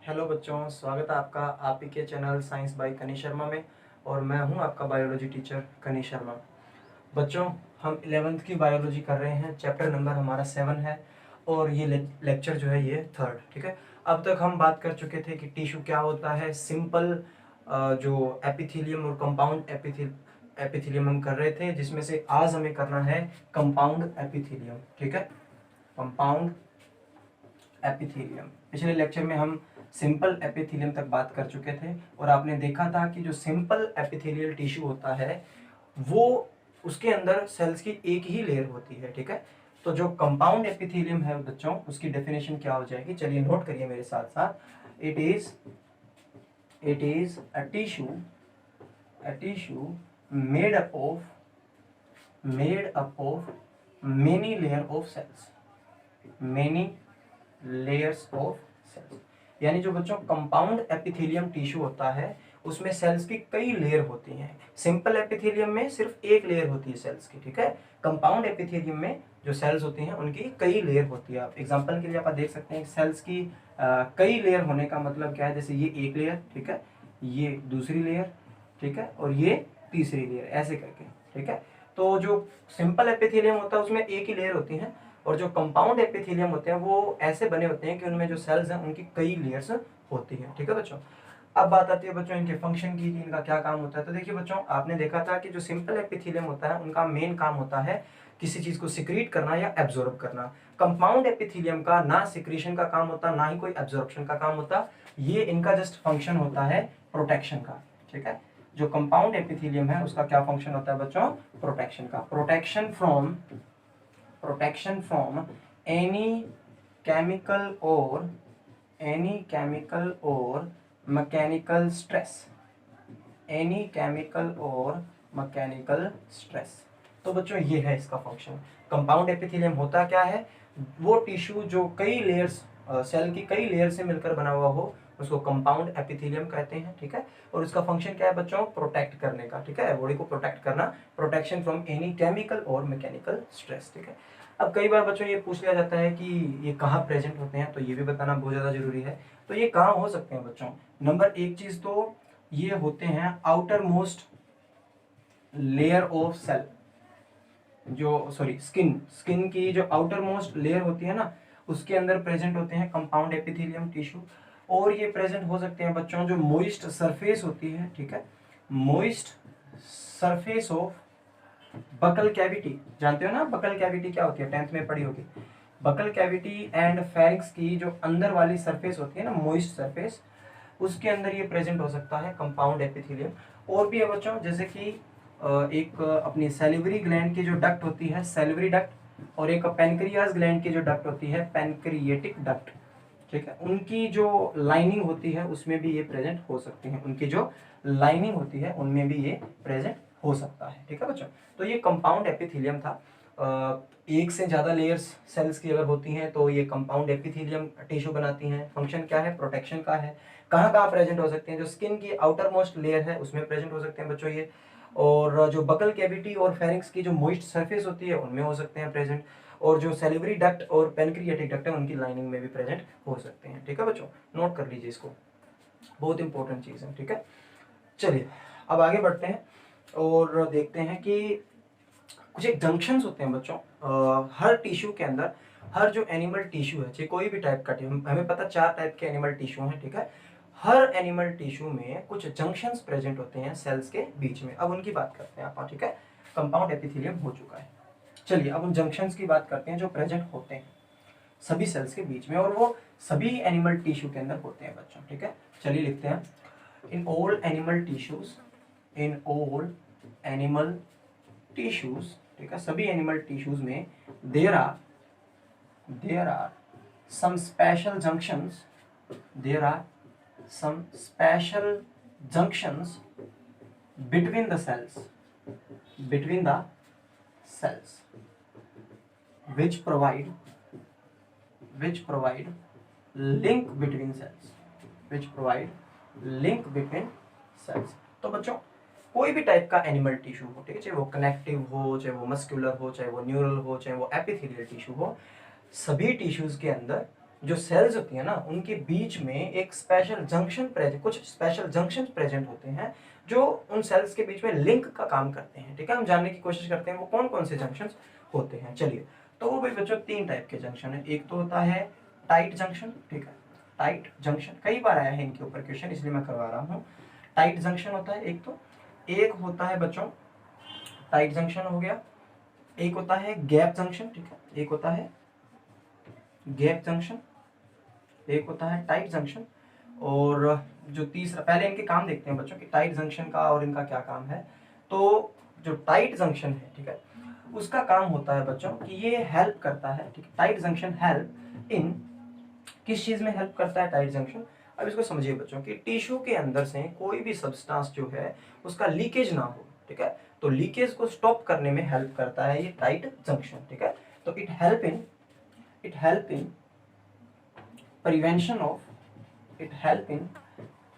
Hello बच्चों, स्वागत है आपका आप ही के चैनल साइंस बाय कनी शर्मा में। और मैं हूं आपका बायोलॉजी टीचर कनी शर्मा। बच्चों, हम 11th की बायोलॉजी कर रहे हैं। चैप्टर नंबर हमारा 7 है और ये लेक्चर जो है ये 3rd। ठीक है, अब तक हम बात कर चुके थे कि टिश्यू क्या होता है, सिंपल जो एपिथेलियम और कंपाउंड एपिथेलियम हम कर रहे थे, जिसमें से आज हमें करना है कंपाउंड एपिथेलियम। ठीक है, कंपाउंड एपिथेलियम। पिछले लेक्चर में हम सिंपल एपिथेलियम तक बात कर चुके थे और आपने देखा था कि जो सिंपल एपिथेलियल टिश्यू होता है वो उसके अंदर सेल्स की एक ही लेयर होती है। ठीक है, तो जो कंपाउंड एपिथेलियम है बच्चों, उसकी डेफिनेशन क्या हो जाएगी, चलिए नोट करिए मेरे साथ साथ। It is a tissue made up of many layer of cells, many layers of cells. यानी जो बच्चों कंपाउंड एपिथेलियम टिश्यू होता है उसमें सेल्स की कई लेयर होती हैं। सिंपल एपिथेलियम में सिर्फ एक लेयर होती है सेल्स की। ठीक है, कंपाउंड एपिथेलियम में जो सेल्स होती हैं उनकी कई लेयर होती है। आप एग्जांपल के लिए आप देख सकते हैं सेल्स की कई लेयर होने का मतलब क्या है। जैसे ये एक लेयर, ठीक है, ये दूसरी लेयर, ठीक है, और ये तीसरी लेयर, ऐसे करके। ठीक है, तो जो सिंपल एपिथेलियम होता है उसमें एक ही लेयर होती है और जो कंपाउंड एपिथेलियम होते हैं वो ऐसे बने होते हैं कि उनमें जो सेल्स हैं उनकी कई लेयर्स होती हैं। ठीक है बच्चों, अब बात आती है बच्चों इनके फंक्शन की, इनका क्या काम होता है। तो देखिए बच्चों, आपने देखा था कि जो सिंपल एपिथेलियम होता है उनका मेन काम होता है किसी चीज को सिक्रीट करना या एब्जॉर्ब करना। कंपाउंड एपिथेलियम का ना सिक्रीशन का काम होता, ना ही कोई एब्जॉर्प्शन का काम होता। ये इनका जस्ट फंक्शन होता है प्रोटेक्शन का। ठीक है, जो कंपाउंड एपिथेलियम है उसका क्या फंक्शन होता है बच्चों, प्रोटेक्शन का। प्रोटेक्शन फ्रॉम एनी केमिकल और मैकेनिकल स्ट्रेस। तो बच्चों ये है इसका फंक्शन। कंपाउंड एपिथेलियम होता क्या है, वो टिश्यू जो कई लेयर्स, सेल की कई लेयर से मिलकर बना हुआ हो उसको कंपाउंड एपिथेलियम कहते हैं। ठीक है, और उसका फंक्शन क्या है बच्चों, प्रोटेक्ट करने का। ठीक है, बॉडी को प्रोटेक्ट करना, प्रोटेक्शन फ्रॉम एनी केमिकल और मैकेनिकल स्ट्रेस। ठीक है, अब कई बार बच्चों ये पूछ लिया जाता है कि ये कहाँ प्रेजेंट होते हैं, तो ये भी बताना बहुत ज़्यादा जरूरी है। तो ये कहाँ हो सकते हैं बच्चों, नंबर एक चीज तो ये होते हैं outermost layer of cell, जो स्किन की जो आउटर मोस्ट लेयर होती है ना, उसके अंदर प्रेजेंट होते हैं कंपाउंड एपिथेलियम टिश्यू। और ये प्रेजेंट हो सकते हैं बच्चों जो मोइस्ट सरफेस होती है। ठीक है, moist surface of buccal cavity. जानते हो ना बकल कैविटी क्या होती है, 10th में पढ़ी होगी। बकल कैविटी एंड फेरिंक्स की जो अंदर वाली सरफेस होती है ना, मोइस्ट सरफेस, उसके अंदर ये प्रेजेंट हो सकता है कंपाउंड एपिथेलियम। और भी है बच्चों, जैसे कि एक अपनी सैलिवरी ग्लैंड की जो डक्ट होती है, सैलिवरी डक्ट, और एक पैनक्रियाज ग्लैंड की जो डक्ट होती है, पैनक्रिएटिक डक्ट। ठीक है, उनकी जो लाइनिंग होती है उसमें भी ये प्रेजेंट हो सकती है, उनकी जो लाइनिंग होती है उनमें भी ये प्रेजेंट हो सकता है। ठीक है बच्चों, तो ये कंपाउंड एपिथेलियम था। एक से ज्यादा लेयर्स सेल्स की अगर होती हैं तो ये कंपाउंड एपिथेलियम टिश्यू बनाती हैं। फंक्शन क्या है, प्रोटेक्शन का है। कहाँ कहाँ प्रेजेंट हो सकते हैं, जो स्किन की आउटर मोस्ट लेयर है उसमें प्रेजेंट हो सकते हैं बच्चों ये। और जो बकल कैविटी और फेरिंक्स की जो मोइस्ट सरफेस होती है उनमें हो सकते हैं प्रेजेंट। और जो सेलिवरी डक्ट और पेनक्रिएटिक डक्ट है उनकी लाइनिंग में भी प्रेजेंट हो सकते हैं। ठीक है बच्चों, नोट कर लीजिए इसको, बहुत इंपॉर्टेंट चीज है। ठीक है, चलिए अब आगे बढ़ते हैं और देखते हैं कि कुछ एक जंक्शंस होते हैं बच्चों हर टिश्यू के अंदर। हर जो एनिमल टिश्यू है, चाहे कोई भी टाइप का टिश्यू, हमें पता 4 टाइप के एनिमल टिश्यू हैं। ठीक है, हर एनिमल टिश्यू में कुछ जंक्शंस प्रेजेंट होते हैं सेल्स के बीच में। अब उनकी बात करते हैं आप। ठीक है, कंपाउंड एपिथेलियम हो चुका है, चलिए अब उन जंक्शंस की बात करते हैं जो प्रेजेंट होते हैं सभी सेल्स के बीच में, और वो सभी एनिमल टिश्यू के अंदर होते हैं बच्चों। ठीक है, चलिए लिखते हैं, इन ऑल एनिमल टिश्यूज, ठीक है, सभी एनिमल टिश्यूज में there are some special junctions between the cells which provide link between cells। तो बच्चों कोई भी टाइप का एनिमल टिश्यू हो, ठीक है, चाहे वो कनेक्टिव हो, चाहे वो मस्कुलर हो, चाहे वो न्यूरल हो, चाहे वो एपिथेलियल टिश्यू हो, सभी टिश्यूज के अंदर जो सेल्स होती है ना उनके बीच में एक स्पेशल जंक्शन प्रेजेंट, कुछ स्पेशल जंक्शन प्रेजेंट होते हैं जो उन सेल्स के बीच में लिंक का काम करते हैं। ठीक है, हम जानने की कोशिश करते हैं वो कौन कौन से जंक्शन होते हैं। चलिए, तो वो भाई बच्चों 3 टाइप के जंक्शन है। एक तो होता है टाइट जंक्शन, ठीक है, टाइट जंक्शन कई बार आया है इनके ऊपर क्वेश्चन, इसलिए मैं करवा रहा हूँ। टाइट जंक्शन होता है एक, तो एक होता है बच्चों टाइट जंक्शन हो गया, एक होता है गैप जंक्शन, ठीक है, एक होता है गैप जंक्शन, एक होता है टाइट जंक्शन। और जो तीसरा, पहले इनके काम देखते हैं बच्चों कि टाइट जंक्शन का और इनका क्या काम है। तो जो टाइट जंक्शन है, ठीक है, उसका काम होता है बच्चों कि ये हेल्प करता है, ठीक है, टाइट जंक्शन हेल्प इन, किस चीज में हेल्प करता है टाइट जंक्शन। अब इसको समझिए बच्चों कि टिश्यू के अंदर से कोई भी सब्सटेंस जो है उसका लीकेज ना हो, ठीक है, तो लीकेज को स्टॉप करने में हेल्प करता है ये टाइट जंक्शन, ठीक है। तो it help in prevention of, it help in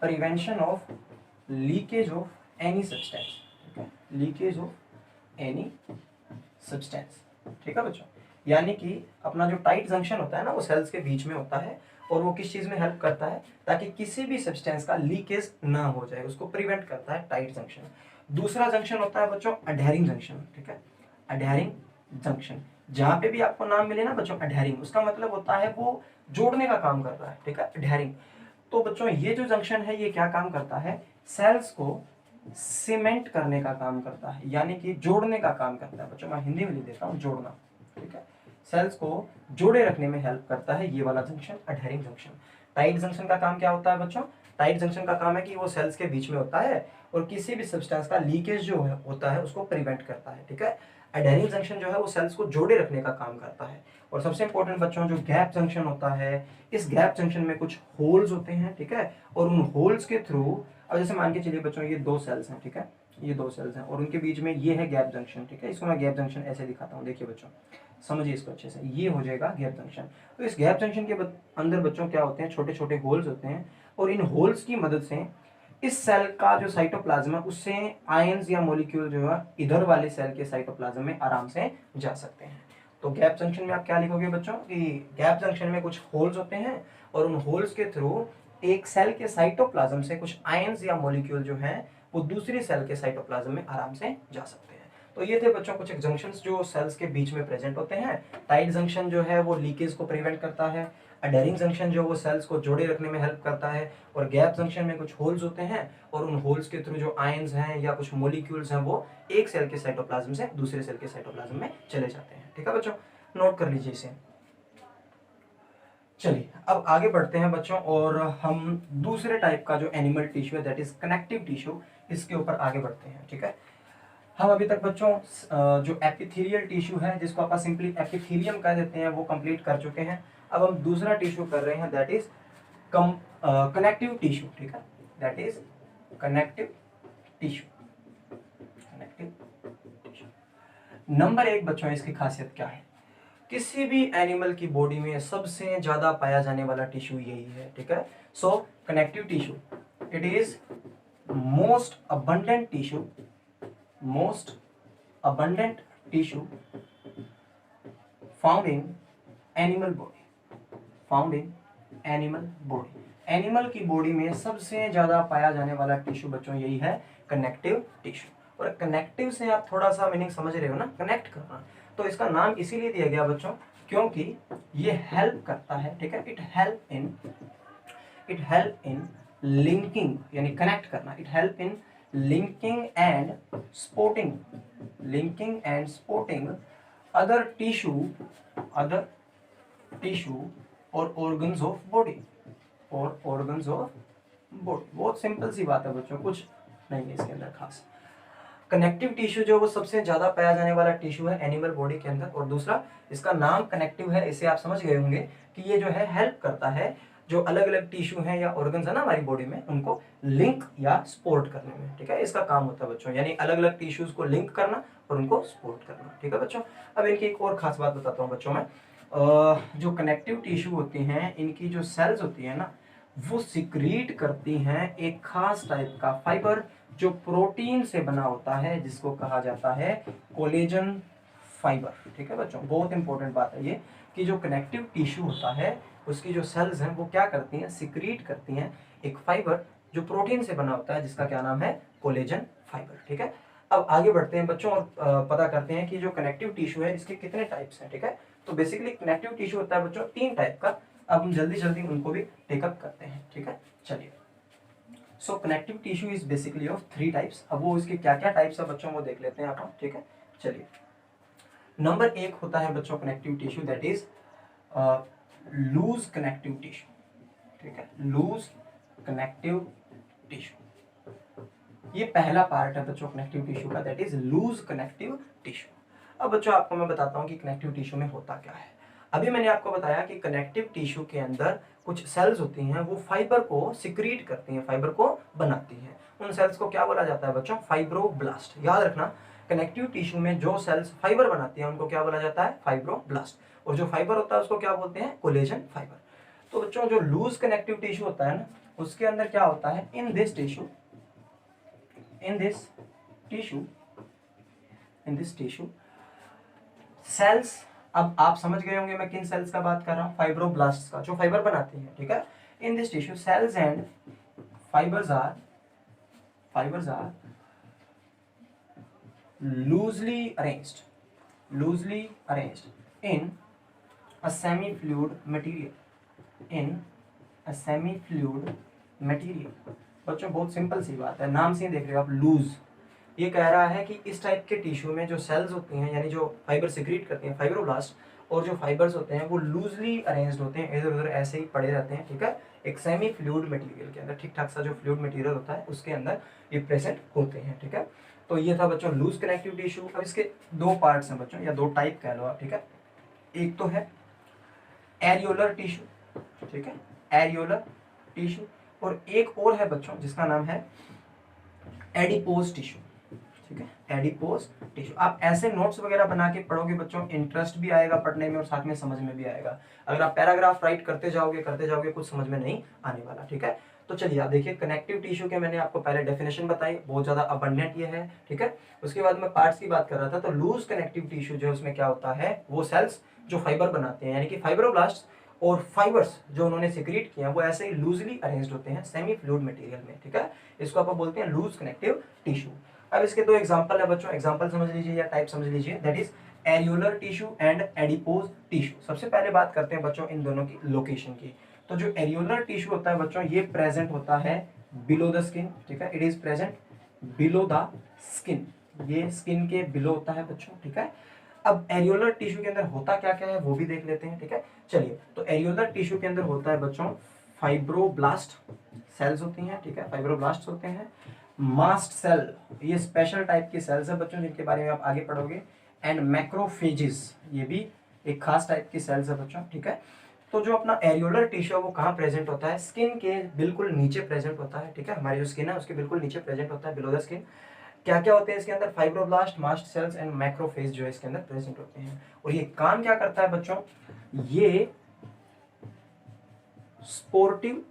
prevention of leakage of any substance, ठीक है, लीकेज ऑफ एनी सब्सटेंस, ठीक है बच्चों। यानी कि अपना जो टाइट जंक्शन होता है ना वो सेल्स के बीच में होता है और वो किस चीज में हेल्प करता है, ताकि किसी भी सब्सटेंस का लीकेज ना हो जाए, उसको प्रिवेंट करता है टाइट जंक्शन। दूसरा जंक्शन होता है बच्चों अडहेरिंग जंक्शन, ठीक है, अडहेरिंग जंक्शन। जहां पे भी आपको नाम मिले ना बच्चों अडहेरिंग, उसका मतलब होता है वो जोड़ने का काम कर रहा है, ठीक है, अडहेरिंग। तो बच्चों ये जो जंक्शन है ये क्या काम करता है, सेल्स को सीमेंट करने का काम करता है, यानी कि जोड़ने का काम करता है। बच्चों मैं हिंदी में लिख देता हूँ, जोड़ना, ठीक है, सेल्स को जोड़े रखने में हेल्प करता है ये वाला जंक्शन अडहेरिंग जंक्शन। टाइट जंक्शन का काम क्या होता है बच्चों, टाइट जंक्शन का काम है कि वो सेल्स के बीच में होता है और किसी भी सब्सटेंस का लीकेज जो है होता है उसको प्रिवेंट करता है, ठीक है। अडहेरिंग जंक्शन जो है वो सेल्स को जोड़े रखने का काम करता है। और सबसे इंपॉर्टेंट बच्चों जो गैप जंक्शन होता है, इस गैप जंक्शन में कुछ होल्स होते हैं, ठीक है, और उन होल्स के थ्रू, अब जैसे मान के चलिए बच्चों ये 2 सेल्स हैं, ठीक है, ये 2 सेल्स हैं और उनके बीच में ये है गैप जंक्शन, ठीक है, इसको मैं गैप जंक्शन ऐसे दिखाता हूँ, देखिए बच्चों समझिए इसको अच्छे से, ये हो जाएगा गैप जंक्शन। तो इस गैप जंक्शन के अंदर बच्चों क्या होते हैं, छोटे छोटे होल्स होते हैं और इन होल्स की मदद से इस सेल का जो साइटोप्लाज्म है उससे आयंस या मॉलिक्यूल जो है इधर वाले सेल के साइटोप्लाज्म में आराम से जा सकते हैं। तो गैप जंक्शन में आप क्या लिखोगे बच्चों कि गैप जंक्शन में कुछ होल्स होते हैं और उन होल्स के थ्रू एक सेल के साइटोप्लाज्म से कुछ आयंस या मॉलिक्यूल जो हैं वो दूसरी सेल के साइटोप्लाज्म में आराम से जा सकते हैं। तो ये थे बच्चों कुछ जंक्शंस जो सेल्स के बीच में प्रेजेंट होते हैं। टाइट जंक्शन जो है वो लीकेज को प्रिवेंट करता है, अडहेरिंग जंक्शन जो वो सेल्स को जोड़े रखने में हेल्प करता है, और गैप जंक्शन में कुछ होल्स होते हैं और उन होल्स के थ्रू जो आयंस हैं या कुछ मॉलिक्यूल्स हैं वो एक सेल के साइटोप्लाज्म से दूसरे सेल के साइटोप्लाज्म में चले जाते हैं। ठीक है बच्चों, नोट कर लीजिए इसे। चलिए अब आगे बढ़ते हैं बच्चों और हम दूसरे टाइप का जो एनिमल टिश्यू है दैट इज कनेक्टिव टिश्यू, इसके ऊपर आगे बढ़ते हैं। ठीक है, हम अभी तक बच्चों जो एपिथेलियल टिश्यू है जिसको आप सिंपली एपिथेलियम कह देते हैं वो कंप्लीट कर चुके हैं। अब हम दूसरा टिश्यू कर रहे हैं दैट इज कनेक्टिव टिश्यू। ठीक है, that is connective tissue, connective tissue. Number 1 बच्चों इसकी खासियत क्या है, किसी भी एनिमल की बॉडी में सबसे ज्यादा पाया जाने वाला टिश्यू यही है। ठीक है, so connective tissue it is most abundant tissue, most abundant tissue found in animal body, found in animal body। Animal की बॉडी में सबसे ज्यादा पाया जाने वाला टिश्यू बच्चों यही है कनेक्टिव टिश्यू। और कनेक्टिव से आप थोड़ा सा मीनिंग समझ रहे हो ना, कनेक्ट करना, तो इसका नाम इसीलिए दिया गया बच्चों क्योंकि ये हेल्प करता है। ठीक है, इट हेल्प इन लिंकिंग, यानी कनेक्ट करना, it help in linking and supporting other tissue or organs of body, बहुत सिंपल सी बात है बच्चों, कुछ नहीं है इसके अंदर खास। कनेक्टिव टिश्यू जो वो सबसे ज्यादा पाया जाने वाला टिश्यू है एनिमल बॉडी के अंदर, और दूसरा इसका नाम कनेक्टिव है, इसे आप समझ गए होंगे कि ये जो है हेल्प करता है जो अलग अलग टिश्यू हैं या ऑर्गन्स है ना हमारी बॉडी में उनको लिंक या सपोर्ट करने में। ठीक है, इसका काम होता है बच्चों, यानी अलग अलग टिश्यूज को लिंक करना और उनको सपोर्ट करना। ठीक है बच्चों, अब इनकी एक और खास बात बताता हूँ बच्चों में, जो कनेक्टिव टिश्यू होती हैं इनकी जो सेल्स होती है ना वो सिक्रीट करती हैं एक खास टाइप का फाइबर जो प्रोटीन से बना होता है जिसको कहा जाता है कोलेजन फाइबर। ठीक है बच्चों, बहुत इंपॉर्टेंट बात है ये कि जो कनेक्टिव टिश्यू होता है उसकी जो सेल्स हैं वो क्या करती हैं, सिक्रीट करती हैं एक फाइबर जो प्रोटीन से बना होता है जिसका क्या नाम है, कोलेजन फाइबर। ठीक है, अब आगे बढ़ते हैं बच्चों और पता करते हैं कि जो कनेक्टिव टिश्यू है इसके कितने टाइप्स हैं। ठीक है, तो बेसिकली कनेक्टिव टिश्यू होता है बच्चों 3 टाइप का। अब हम जल्दी जल्दी उनको भी टेकअप करते हैं। ठीक है, चलिए। So connective tissue is basically of 3 types. अब वो इसके क्या क्या टाइप्स है बच्चों वो देख लेते हैं आप। ठीक है, चलिए। नंबर 1 होता है बच्चों connective tissue, that is loose connective tissue. ठीक है, लूज कनेक्टिव टिश्यू, ये पहला पार्ट है बच्चों कनेक्टिव टिश्यू का, that is loose connective tissue. अब बच्चों आपको मैं बताता हूँ कि कनेक्टिव टिश्यू में होता क्या है। अभी मैंने आपको बताया कि कनेक्टिव टिश्यू के अंदर कुछ सेल्स होती हैं, वो फाइबर को सिक्रीट करती हैं, फाइबर को बनाती हैं। उन सेल्स को क्या बोला जाता है बच्चों, फाइब्रोब्लास्ट। याद रखना, कनेक्टिव टिश्यू में जो सेल्स फाइबर बनाती हैं उनको क्या बोला जाता है, फाइब्रोब्लास्ट। और जो फाइबर होता है उसको क्या बोलते हैं, कोलेजन फाइबर। तो बच्चों जो लूज कनेक्टिव टिश्यू होता है ना, उसके अंदर क्या होता है, इन दिस टिश्यू सेल्स, अब आप समझ गए होंगे मैं किन सेल्स का बात कर रहा हूं, फाइब्रोब्लास्ट का, जो फाइबर बनाती हैं। ठीक है, in this tissue cells and fibres are loosely arranged in a semi-fluid material, बच्चों बहुत सिंपल सी बात है, नाम से ही देख रहे हो आप, लूज। ये कह रहा है कि इस टाइप के टिश्यू में जो सेल्स होती हैं, यानी जो फाइबर सिक्रीट करती हैं, फाइब्रोब्लास्ट, और जो फाइबर्स होते हैं वो लूजली अरेंज्ड होते हैं, इधर उधर ऐसे ही पड़े रहते हैं। ठीक है, एक सेमी फ्लूइड मटेरियल के अंदर, ठीक ठाक सा जो फ्लूइड मटेरियल होता है उसके अंदर ये प्रेजेंट होते हैं। ठीक है, तो ये था बच्चों लूज कनेक्टिव टिश्यू। अब इसके 2 पार्ट्स हैं बच्चों, या 2 टाइप कह लो आप। ठीक है, एक तो है एरियोलर टिश्यू। ठीक है, एरियोलर टिश्यू, और एक और है बच्चों जिसका नाम है एडिपोज टिश्यू। ठीक है, एडिपोज टिश्यू। आप ऐसे नोट्स वगैरह बना के पढ़ोगे बच्चों, इंटरेस्ट भी आएगा पढ़ने में और साथ में समझ में भी आएगा। अगर आप पैराग्राफ राइट करते जाओगे कुछ समझ में नहीं आने वाला। ठीक है, तो चलिए आप देखिए, कनेक्टिव टिश्यू के मैंने आपको पहले डेफिनेशन बताई, बहुत ज्यादा अबंडेंट ये है। ठीक है, उसके बाद मैं पार्ट्स की बात कर रहा था। तो लूज कनेक्टिव टिश्यू जो उसमें क्या होता है, वो सेल्स जो फाइबर बनाते हैं, यानी कि फाइब्रोब्लास्ट और फाइबर्स जो उन्होंने सिक्रीट किया वो ऐसे ही लूजली अरेंज्ड होते हैं सेमी फ्लूइड मटेरियल में। ठीक है, इसको आप बोलते हैं लूज कनेक्टिव टिश्यू। अब इसके 2 एग्जांपल है बच्चों, एग्जांपल समझ लीजिए या टाइप समझ लीजिए, that is areolar tissue and adipose tissue. सबसे पहले बात करते हैं बच्चों इन दोनों की लोकेशन की। तो जो एरियोलर टिश्यू होता है बच्चों, ये प्रेजेंट होता है बिलो द स्किन। ठीक है, it is present below the skin, ये स्किन के बिलो होता है बच्चों। ठीक है, अब एरियोलर टिश्यू के अंदर होता क्या क्या है वो भी देख लेते हैं। ठीक है, चलिए। तो एरियोलर टिश्यू के अंदर होता है बच्चों फाइब्रोब्लास्ट सेल्स होती हैं। ठीक है, फाइब्रोब्लास्ट होते हैं, मास्ट सेल, ये स्पेशल टाइप की सेल्स है बच्चों जिनके बारे में आप आगे पढ़ोगे, एंड मैक्रोफेजेस, ये भी एक खास टाइप की सेल्स है बच्चों। ठीक है, तो जो अपना एरियोलर टिश्यू है वो कहाँ प्रेजेंट होता है, स्किन के बिल्कुल नीचे प्रेजेंट होता है। ठीक है, हमारी जो स्किन है उसके बिल्कुल नीचे प्रेजेंट होता है, बिलो द स्किन। क्या क्या होते हैं इसके अंदर, fibroblast, mast cells and macrophage जो है इसके अंदर प्रेजेंट होते हैं। और ये काम क्या करता है बच्चों, ये स्पोर्टिव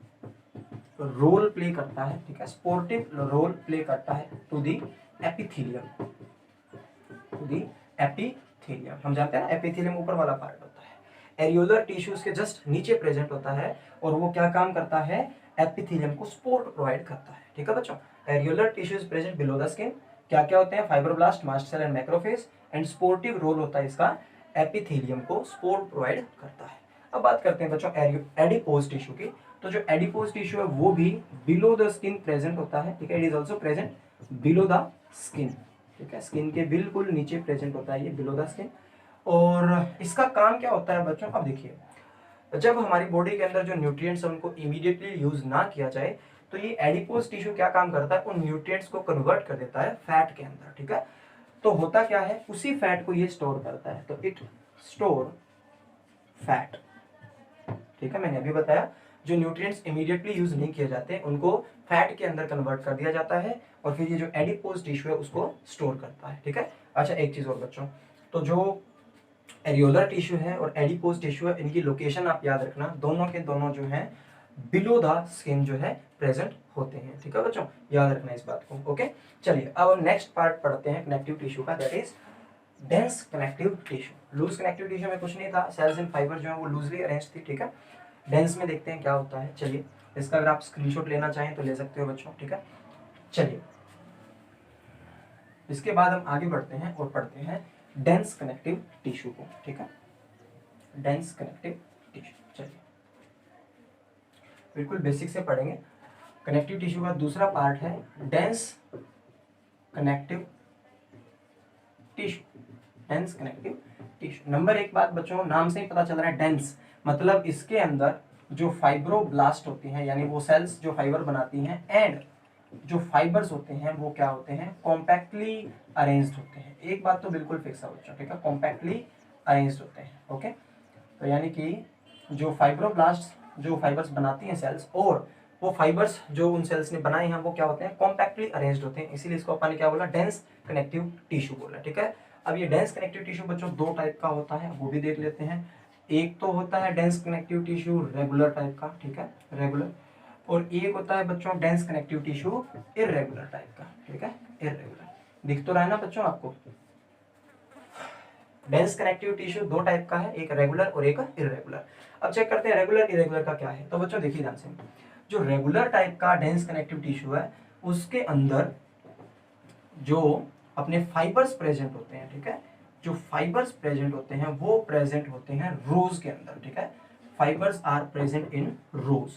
रोल प्ले करता है। ठीक है, स्पोर्टिव रोल प्ले करता है टू दी एपिथेलियम, हम जानते हैं ना एपिथेलियम ऊपर वाला पार्ट होता है, एरियोलर टिश्यूज के जस्ट नीचे प्रेजेंट होता है, और वो क्या काम करता है, एपिथेलियम को सपोर्ट प्रोवाइड करता है। ठीक है बच्चों, areolar tissues present below the skin, क्या क्या होते हैं, fibroblast, mast cell and macrophage, and supportive role होता है इसका, एपिथेलियम को सपोर्ट प्रोवाइड करता है। अब बात करते हैं बच्चों एडिपोज टिश्यू की। तो जो एडिपोज टिश्यू है वो भी बिलो द स्किन प्रेजेंट होता है। ठीक है, it is also present below the skin. ठीक है, स्किन के बिल्कुल नीचे प्रेजेंट होता है ये, बिलो द स्किन। और इसका काम क्या होता है बच्चों, अब देखिए, जब हमारी बॉडी के अंदर जो न्यूट्रिएंट्स है उनको इमीडिएटली यूज ना किया जाए तो ये एडिपोज टिश्यू क्या काम करता है, उन न्यूट्रिएंट्स को कन्वर्ट कर देता है फैट के अंदर। ठीक है, तो होता क्या है, उसी फैट को ये स्टोर करता है, तो इट स्टोर फैट। ठीक है, मैंने अभी बताया जो न्यूट्रिएंट्स इमीडिएटली यूज नहीं किए जाते उनको फैट के अंदर कन्वर्ट कर दिया जाता है, और फिर ये जो एडिपोज टिश्यू है उसको स्टोर करता है। ठीक है, अच्छा एक चीज और बच्चों, तो जो एरियोलर टिश्यू है और एडिपोज टिश्यू है, इनकी लोकेशन आप याद रखना, दोनों के दोनों जो है बिलो द स्किन जो है प्रेजेंट होते हैं। ठीक है बच्चों, याद रखना इस बात को। ओके, चलिए अब नेक्स्ट पार्ट पढ़ते हैं कनेक्टिव टिश्यू का, that is dense connective tissue. Loose connective tissue में कुछ नहीं था, सेल्स एंड फाइबर जो है वो लूजली अरेंज थी, ठीक है। डेंस में देखते हैं क्या होता है। चलिए इसका अगर आप स्क्रीनशॉट लेना चाहें तो ले सकते हो बच्चों, ठीक है। चलिए इसके बाद हम आगे बढ़ते हैं और पढ़ते हैं डेंस कनेक्टिव टिश्यू को, ठीक है। डेंस कनेक्टिव टिश्यू, चलिए बिल्कुल बेसिक से पढ़ेंगे। कनेक्टिव टिश्यू का दूसरा पार्ट है dense connective tissue. Dense connective tissue. Number एक बात बच्चों, नाम से ही पता चल रहा है डेंस, मतलब इसके अंदर जो फाइब्रोब्लास्ट होती हैं, यानी वो सेल्स जो फाइबर बनाती हैं, एंड जो फाइबर्स होते हैं वो क्या होते हैं, कॉम्पैक्टली अरेंज्ड होते हैं। एक बात तो बिल्कुल फिक्स है बच्चों, ठीक है, कॉम्पैक्टली अरेंज्ड होते हैं, ओके। तो यानी कि जो फाइब्रोब्लास्ट जो फाइबर्स बनाती हैं सेल्स, और वो फाइबर्स जो उन सेल्स ने बनाए हैं वो क्या होते हैं, कॉम्पैक्टली अरेंज्ड होते हैं, इसीलिए इसको अपन ने क्या बोला, डेंस कनेक्टिव टिश्यू बोला, ठीक है। अब ये डेंस कनेक्टिव टिश्यू बच्चों दो टाइप का होता है, वो भी देख लेते हैं। एक तो होता है dense connective tissue regular type का, ठीक है, रेगुलर, और एक होता है बच्चों dense connective tissue irregular type का, ठीक है, इर्रेगुलर। दिख तो रहा है ना बच्चों आपको, डेंस कनेक्टिव टिश्यू दो टाइप का है, एक रेगुलर और एक इर्रेगुलर। अब चेक करते हैं रेगुलर इरेगुलर का क्या है। तो बच्चों देखिए ध्यान से, जो रेगुलर टाइप का डेंस कनेक्टिव टिश्यू है उसके अंदर जो अपने फाइबर्स प्रेजेंट होते हैं, ठीक है, जो फाइबर्स प्रेजेंट होते हैं वो प्रेजेंट होते हैं रोज के अंदर, ठीक है। फाइबर्स आर प्रेजेंट इन रोज,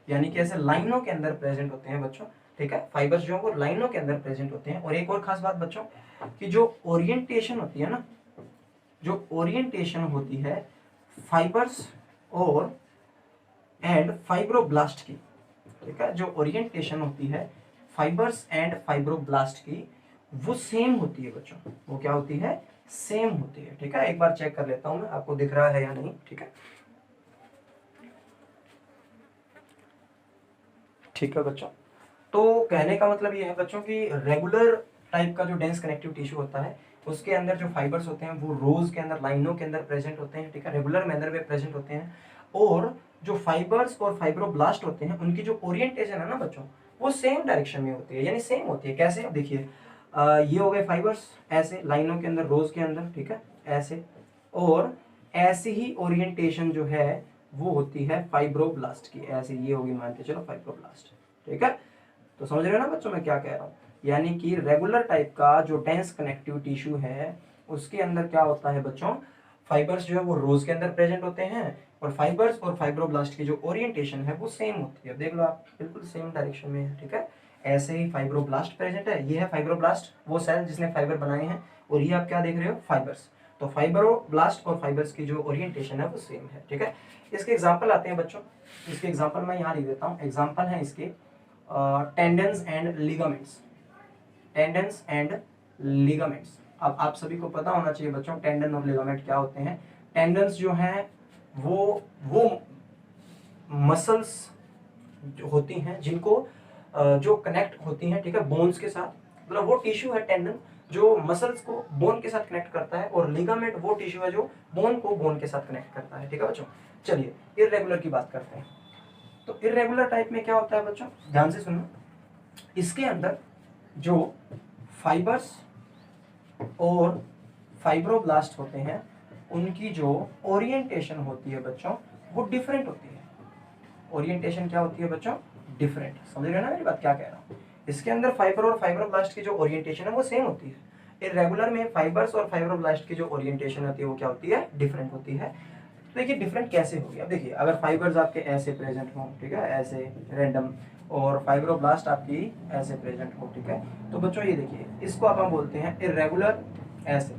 यानी कि ऐसे लाइनों के अंदर प्रेजेंट होते हैं बच्चों, ठीक है। फाइबर्स जो है वो लाइनों के अंदर प्रेजेंट होते हैं। और एक और खास बात बच्चों कि जो ओरिएंटेशन होती है ना, जो ओरिएंटेशन होती है फाइबर्स और एंड फाइब्रोब्लास्ट की, ठीक है, जो ओरिएंटेशन होती है फाइबर्स एंड फाइब्रोब्लास्ट की वो सेम होती है बच्चों। वो क्या होती है, सेम होती है, ठीक है। एक बार चेक कर लेता हूं मैं, आपको दिख रहा है या नहीं, ठीक है, ठीक है बच्चों। तो कहने का मतलब ये है बच्चों कि रेगुलर टाइप का जो डेंस कनेक्टिव टिश्यू होता है उसके अंदर जो फाइबर्स होते हैं वो रोज के अंदर लाइनों के अंदर प्रेजेंट होते हैं, ठीक है, रेगुलर मैनर में प्रेजेंट होते हैं। और जो फाइबर्स और फाइब्रोब्लास्ट होते हैं उनकी जो ओरिएंटेशन है ना बच्चों वो सेम डायरेक्शन में होती है, यानी सेम होती है। कैसे, अब देखिए ये हो गए फाइबर्स ऐसे लाइनों के अंदर रोज के अंदर, ठीक है, ऐसे, और ऐसे ही ओरिएंटेशन जो है वो होती है फाइब्रोब्लास्ट की, ऐसे ये होगी मान के चलो फाइब्रोब्लास्ट, ठीक है। तो समझ रहे हो ना बच्चों मैं क्या कह रहा हूँ, यानी कि रेगुलर टाइप का जो डेंस कनेक्टिव टिश्यू है उसके अंदर क्या होता है बच्चों, फाइबर्स जो है वो रोज के अंदर प्रेजेंट होते हैं, और फाइबर्स और फाइब्रोब्लास्ट की जो ओरिएंटेशन है वो सेम होती है। देख लो आप, बिल्कुल सेम डायरेक्शन में है, ठीक है। ऐसे ही फाइब्रोब्लास्ट प्रेजेंट है, ये है फाइब्रोब्लास्ट वो सेल जिसने फाइबर बनाए हैं, और ये आप क्या देख रहे हो, फाइबर्स। तो फाइब्रोब्लास्ट और फाइबर्स की जो ओरिएंटेशन है वो सेम है, ठीक है। इसके एग्जाम्पल आते हैं बच्चों, इसके एग्जाम्पल मैं यहाँ लिख देता हूँ। एग्जाम्पल है इसके tendons and ligaments, tendons and ligaments. अब आप सभी को पता होना चाहिए बच्चों टेंडन और लिगामेंट क्या होते हैं। टेंडन्स जो हैं वो मसल्स जो होती हैं जिनको जो कनेक्ट होती हैं, ठीक है, बोन्स के साथ, मतलब वो टिश्यू है टेंडन जो मसल्स को बोन के साथ कनेक्ट करता है, और लिगामेंट वो टिश्यू है जो बोन को बोन के साथ कनेक्ट करता है, ठीक है बच्चों। चलिए इर्रेगुलर की बात करते हैं। तो इर्रेगुलर टाइप में क्या होता है बच्चों, ध्यान से सुनो, इसके अंदर जो फाइबर्स और फाइब्रोब्लास्ट होते हैं उनकी जो ओरिएंटेशन होती है बच्चों वो डिफरेंट होती है। ओरिएंटेशन क्या होती है बच्चों, डिफरेंट। समझ रहे ना मेरी बात क्या कह रहा हूँ। इसके अंदर फाइबर और फाइब्रोब्लास्ट की जो ओरिएंटेशन है वो सेम होती है। इर्रेगुलर में फाइबर्स और फाइब्रोब्लास्ट की जो ओरिएंटेशन होती है वो क्या होती है, डिफरेंट होती है। तो देखिए डिफरेंट कैसे हो गया, देखिए अगर फाइबर्स आपके ऐसे प्रेजेंट हो, ठीक है, ऐसे रैंडम, और फाइब्रोब्लास्ट आपकी ऐसे प्रेजेंट हो, ठीक है, तो बच्चों ये देखिए इसको आप बोलते हैं इर्रेगुलर ऐसे,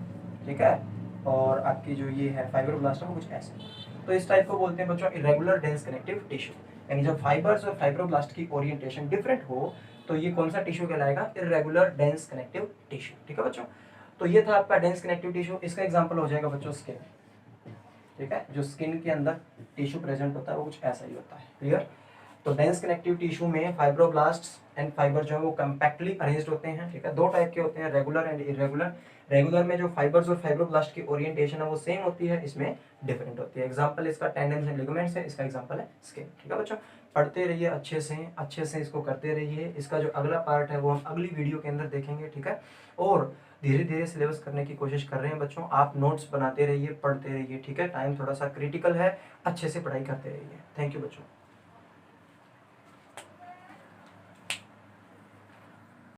ठीक है, और आपकी जो ये है फाइब्रोब्लास्ट है वो कुछ ऐसे। तो इस टाइप को बोलते हैं बच्चों इर्रेगुलर डेंस कनेक्टिव टिश्यू, यानी जब फाइबर्स और फाइब्रोब्लास्ट की ओरिएंटेशन डिफरेंट हो तो ये कौन सा टिश्यू कहलाएगा, इर्रेगुलर डेंस कनेक्टिव टिश्यू, ठीक है बच्चों। तो ये था आपका डेंस कनेक्टिव टिश्यू। इसका एग्जांपल हो जाएगा बच्चों स्किन, ठीक है, जो स्किन के अंदर टिश्यू प्रेजेंट होता है वो कुछ ऐसा ही होता है, क्लियर। तो डेंस कनेक्टिव टिश्यू में फाइब्रोब्लास्ट एंड फाइबर जो है वो कम्पैक्टली अरेंज्ड होते हैं, ठीक है। दो टाइप के होते हैं, रेगुलर एंड इरेगुलर। रेगुलर में जो फाइबर्स और फाइब्रोब्लास्ट की ओरिएंटेशन है वो सेम होती है, इसमें डिफरेंट होती है। एग्जांपल इसका टेंडन्स एंड लिगामेंट्स है, इसका एग्जांपल है स्किन, ठीक है बच्चों। पढ़ते रहिए अच्छे से इसको करते रहिए। इसका जो अगला पार्ट है वो हम अगली वीडियो के अंदर देखेंगे, ठीक है। और धीरे धीरे सिलेबस करने की कोशिश कर रहे हैं बच्चों। आप नोट्स बनाते रहिए, पढ़ते रहिए, ठीक है। टाइम थोड़ा सा क्रिटिकल है, अच्छे से पढ़ाई करते रहिए। थैंक यू बच्चों।